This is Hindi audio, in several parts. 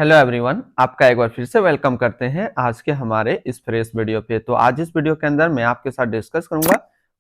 हेलो एवरीवन, आपका एक बार फिर से वेलकम करते हैं आज के हमारे इस फ्रेश वीडियो पे। तो आज इस वीडियो के अंदर मैं आपके साथ डिस्कस करूंगा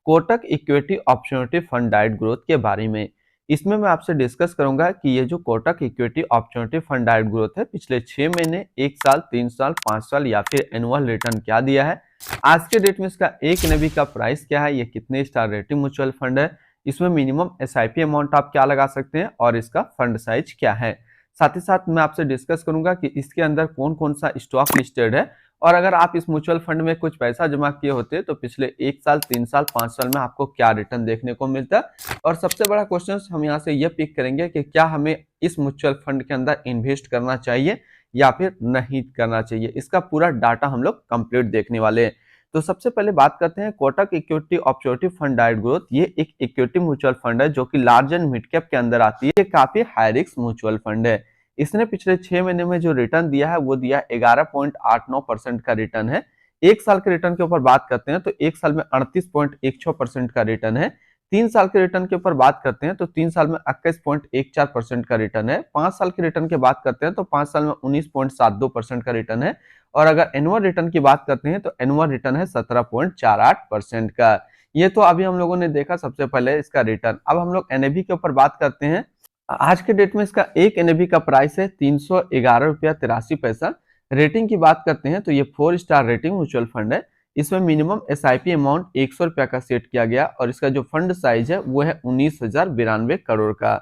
Kotak equity opportunity fund diet growth के बारे में। इसमें मैं आपसे डिस्कस करूंगा कि ये जो Kotak equity opportunity fund diet growth है पिछले 6 महीने, 1 साल, 3 साल, 5 साल या फिर एनुअल रिटर्न क्या दिया है, आज के डेट में इसका एक एनएवी का प्राइस क्या है, ये कितने स्टार रेटिंग म्यूचुअल फंड है, इसमें मिनिमम एसआईपी अमाउंट आप क्या लगा सकते हैं और इसका फंड साइज क्या है। साथ ही साथ मैं आपसे डिस्कस करूंगा कि इसके अंदर कौन कौन सा स्टॉक लिस्टेड है और अगर आप इस म्यूचुअल फंड में कुछ पैसा जमा किए होते तो पिछले 1 साल, 3 साल, 5 साल में आपको क्या रिटर्न देखने को मिलता है। और सबसे बड़ा क्वेश्चन हम यहाँ से यह पिक करेंगे कि क्या हमें इस म्यूचुअल फंड के अंदर इन्वेस्ट करना चाहिए या फिर नहीं करना चाहिए। इसका पूरा डाटा हम लोग कंप्लीट देखने वाले हैं। तो सबसे पहले बात करते हैं Kotak equity opportunity fund diet growth. ये एक इक्विटी म्यूचुअल फंड है जो कि लार्ज एंड मिड कैप के अंदर आती है। ये काफी हाई रिस्क म्यूचुअल फंड है। इसने पिछले 6 महीने में जो रिटर्न दिया है वो दिया 11.89% का रिटर्न है। एक साल के रिटर्न के ऊपर बात करते हैं तो एक साल में 38.16% का रिटर्न है। 3 साल के रिटर्न के ऊपर बात करते हैं तो 3 साल में 21.14% का रिटर्न है। 5 साल के रिटर्न की बात करते हैं तो 5 साल में 19.72% का रिटर्न है। और अगर एनुअल रिटर्न की बात करते हैं तो एनुअल रिटर्न है 17.48% का। ये तो अभी हम लोगों ने देखा सबसे पहले इसका रिटर्न। अब हम लोग एनएवी के ऊपर बात करते हैं। आज के डेट में इसका एक एनएवी का प्राइस है 311 रुपया 83 पैसा। रेटिंग की बात करते हैं तो ये 4 स्टार रेटिंग म्यूचुअल फंड है। इसमें मिनिमम एसआईपी अमाउंट 100 रुपया का सेट किया गया और इसका जो फंड साइज है वो है 19,092 करोड़ का।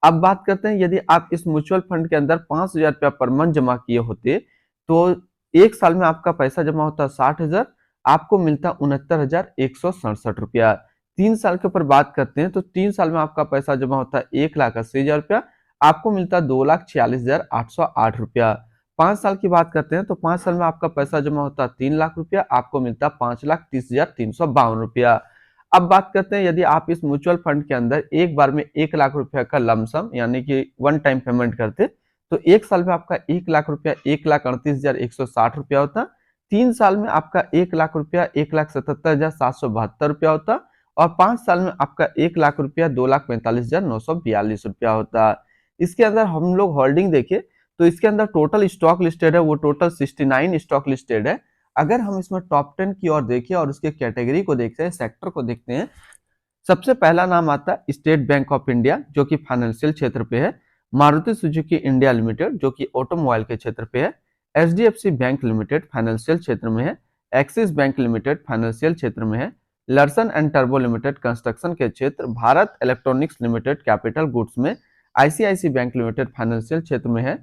अब बात करते हैं यदि आप इस म्यूचुअल फंड के अंदर 5,000 रुपया पर मंथ जमा किए होते तो एक साल में आपका पैसा जमा होता 60,000, आपको मिलता 69,167 रुपया। 3 साल के ऊपर बात करते हैं तो 3 साल में आपका पैसा जमा होता है 1,80,000 रुपया, आपको मिलता 2,46,808 रुपया। 5 साल की बात करते हैं तो 5 साल में आपका पैसा जमा होता 3 लाख रुपया, आपको मिलता 5,30,352 रुपया। अब बात करते हैं यदि आप इस म्यूचुअल फंड के अंदर एक बार में 1 लाख रुपया का लमसम यानी कि वन टाइम पेमेंट करते तो एक साल में आपका 1 लाख रुपया 1,38,160 रुपया होता। 3 साल में आपका 1 लाख रुपया 1,77,772 रुपया होता और 5 साल में आपका 1 लाख रुपया 2,45,942 रुपया होता। इसके अंदर हम लोग होल्डिंग देखें तो इसके अंदर टोटल स्टॉक लिस्टेड है वो टोटल 69 स्टॉक लिस्टेड है। अगर हम इसमें टॉप 10 की ओर देखें और उसके कैटेगरी को देखते हैं, सेक्टर को देखते हैं, सबसे पहला नाम आता है स्टेट बैंक ऑफ इंडिया जो कि फाइनेंशियल क्षेत्र पे है। मारुति सुजुकी इंडिया लिमिटेड जो कि ऑटोमोबाइल के क्षेत्र पे है। एचडीएफसी बैंक लिमिटेड फाइनेंशियल क्षेत्र में है। एक्सिस बैंक लिमिटेड फाइनेंशियल क्षेत्र में है। लर्सन एंड टर्बो लिमिटेड कंस्ट्रक्शन के क्षेत्र। Bharat electronics limited capital goods में। आईसीआईसी बैंक लिमिटेड फाइनेंशियल क्षेत्र में है।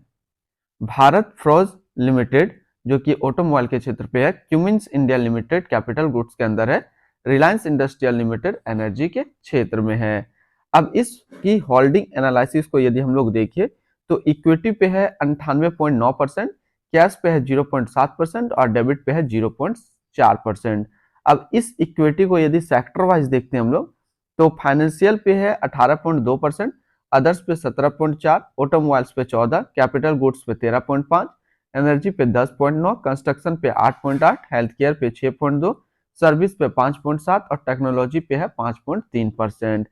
भारत फ्रोज लिमिटेड जो कि ऑटोमोबाइल के क्षेत्र पे है। Cummins India limited capital goods के अंदर है। रिलायंस इंडस्ट्रियल लिमिटेड एनर्जी के क्षेत्र में है। अब इसकी होल्डिंग एनालिसिस को यदि हम लोग देखें तो इक्विटी पे है 98.9%, कैश पे है 0.7% और डेबिट पे है 0.4%। अब इस इक्विटी को यदि सेक्टर वाइज देखते हैं हम लोग तो फाइनेंशियल पे है 18.2%, अदर्स पे 17.4%, ऑटोमोबाइल्स पे 14%, कैपिटल गुड्स पे 13.5%, एनर्जी पे 10.9%, कंस्ट्रक्शन पे 8.8%, हेल्थ केयर पे 6.2%, सर्विस पे 5.7% और टेक्नोलॉजी पे है 5.3%।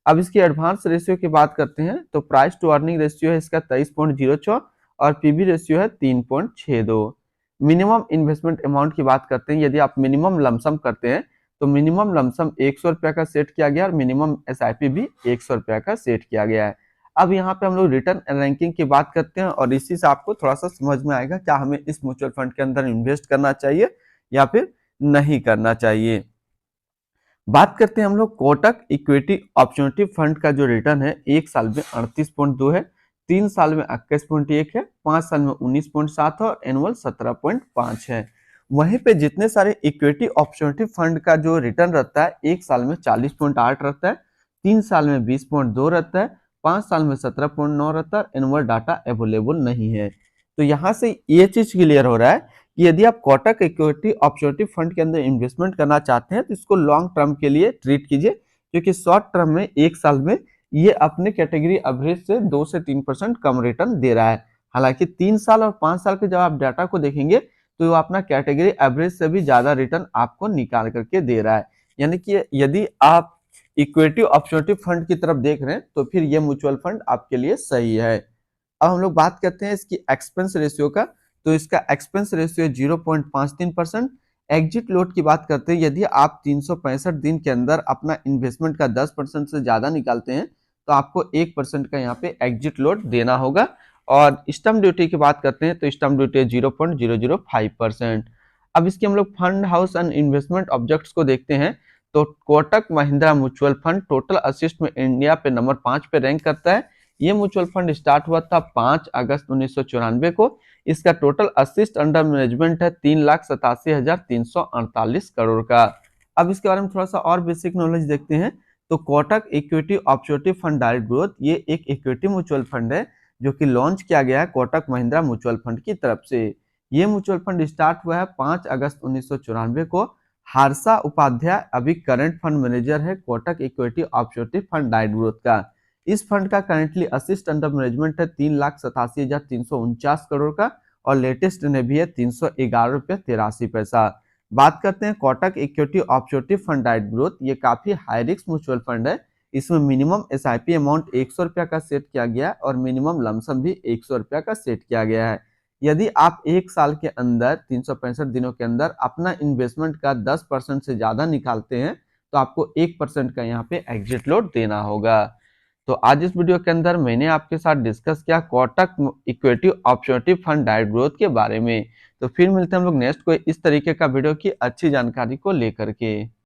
अब इसकी एडवांस रेशियो की बात करते हैं तो प्राइस टू अर्निंग रेशियो है इसका 23.06 और पीबी रेशियो है 3.62। मिनिमम इन्वेस्टमेंट अमाउंट की बात करते हैं, यदि आप मिनिमम लमसम करते हैं तो मिनिमम लमसम 100 रुपया का सेट किया गया और मिनिमम एसआईपी भी 100 रुपया का सेट किया गया है। अब यहाँ पे हम लोग रिटर्न एंड रैंकिंग की बात करते हैं और इसी से आपको थोड़ा सा समझ में आएगा क्या हमें इस म्यूचुअल फंड के अंदर इन्वेस्ट करना चाहिए या फिर नहीं करना चाहिए। बात करते हैं हम लोग कोटक इक्विटी अपॉर्चुनिटी फंड का जो रिटर्न है एक साल में 38.2 है, 3 साल में 21.1 है, 5 साल में 19.7 है और एनुअल 17.5 है। वहीं पे जितने सारे इक्विटी अपॉर्चुनिटी फंड का जो रिटर्न रहता है एक साल में 40.8 रहता है, 3 साल में 20.2 रहता है, 5 साल में 17.9 रहता है। एनुअल डाटा अवेलेबल नहीं है। तो यहाँ से ये चीज क्लियर हो रहा है कि यदि आप कोटक इक्विटी अपॉर्चुनिटी फंड के अंदर इन्वेस्टमेंट करना चाहते हैं तो इसको लॉन्ग टर्म के लिए ट्रीट कीजिए, क्योंकि शॉर्ट टर्म में एक साल में ये अपने कैटेगरी एवरेज से 2 से 3% कम रिटर्न दे रहा है। हालांकि 3 साल और 5 साल के जब आप डाटा को देखेंगे तो वो अपना कैटेगरी एवरेज से भी ज्यादा रिटर्न आपको निकाल करके दे रहा है। यानी कि यदि आप इक्विटी अपॉर्चुनिटी फंड की तरफ देख रहे हैं तो फिर ये म्यूचुअल फंड आपके लिए सही है। अब हम लोग बात करते हैं इसकी एक्सपेंस रेशियो का। तो इसका एक्सपेंस रेशियो 0.53%। एग्जिट लोड की बात करते हैं, यदि आप 365 दिन के अंदर अपना इन्वेस्टमेंट का 10% से ज्यादा निकालते हैं तो आपको 1% का यहाँ पे एग्जिट लोड देना होगा। और स्टैम्प ड्यूटी की बात करते हैं तो स्टैम्प ड्यूटी 0.005%। अब इसके हम लोग fund house and investment objects को देखते हैं। तो Kotak Mahindra mutual fund total assist में इंडिया पे नंबर 5 पे रैंक करता है। ये म्यूचुअल फंड स्टार्ट हुआ था 5 अगस्त 1994 को। इसका टोटल असिस्ट अंडर मैनेजमेंट है 3,87,348 करोड़ का। अब इसके बारे में थोड़ा सा और बेसिक नॉलेज देखते हैं। तो Kotak equity objective fund direct growth ये एक इक्विटी म्यूचुअल फंड है जो कि लॉन्च किया गया है कोटक महिंद्रा म्यूचुअल फंड की तरफ से। ये म्यूचुअल फंड स्टार्ट हुआ है 5 अगस्त 1994 को। हार्षा उपाध्याय अभी करंट फंड मैनेजर है Kotak equity objective fund direct growth का। इस फंड का करंटली असिस्ट अंडर मैनेजमेंट है 3,87,349 करोड़ का और लेटेस्ट भी है 311 रुपये 83 पैसा। बात करते हैं Kotak equity objective fund direct growth, ये काफी हाई रिस्क म्यूचुअल फंड है। इसमें मिनिमम एसआईपी अमाउंट 100 रुपया का सेट किया गया है और मिनिमम लमसम भी 100 रुपया का सेट किया गया है। यदि आप एक साल के अंदर 365 दिनों के अंदर अपना इन्वेस्टमेंट का 10% से ज्यादा निकालते हैं तो आपको 1% का यहाँ पे एग्जिट लोड देना होगा। तो आज इस वीडियो के अंदर मैंने आपके साथ डिस्कस किया Kotak equity objective fund direct growth के बारे में। तो फिर मिलते हैं हम लोग नेक्स्ट कोई इस तरीके का वीडियो की अच्छी जानकारी को लेकर के।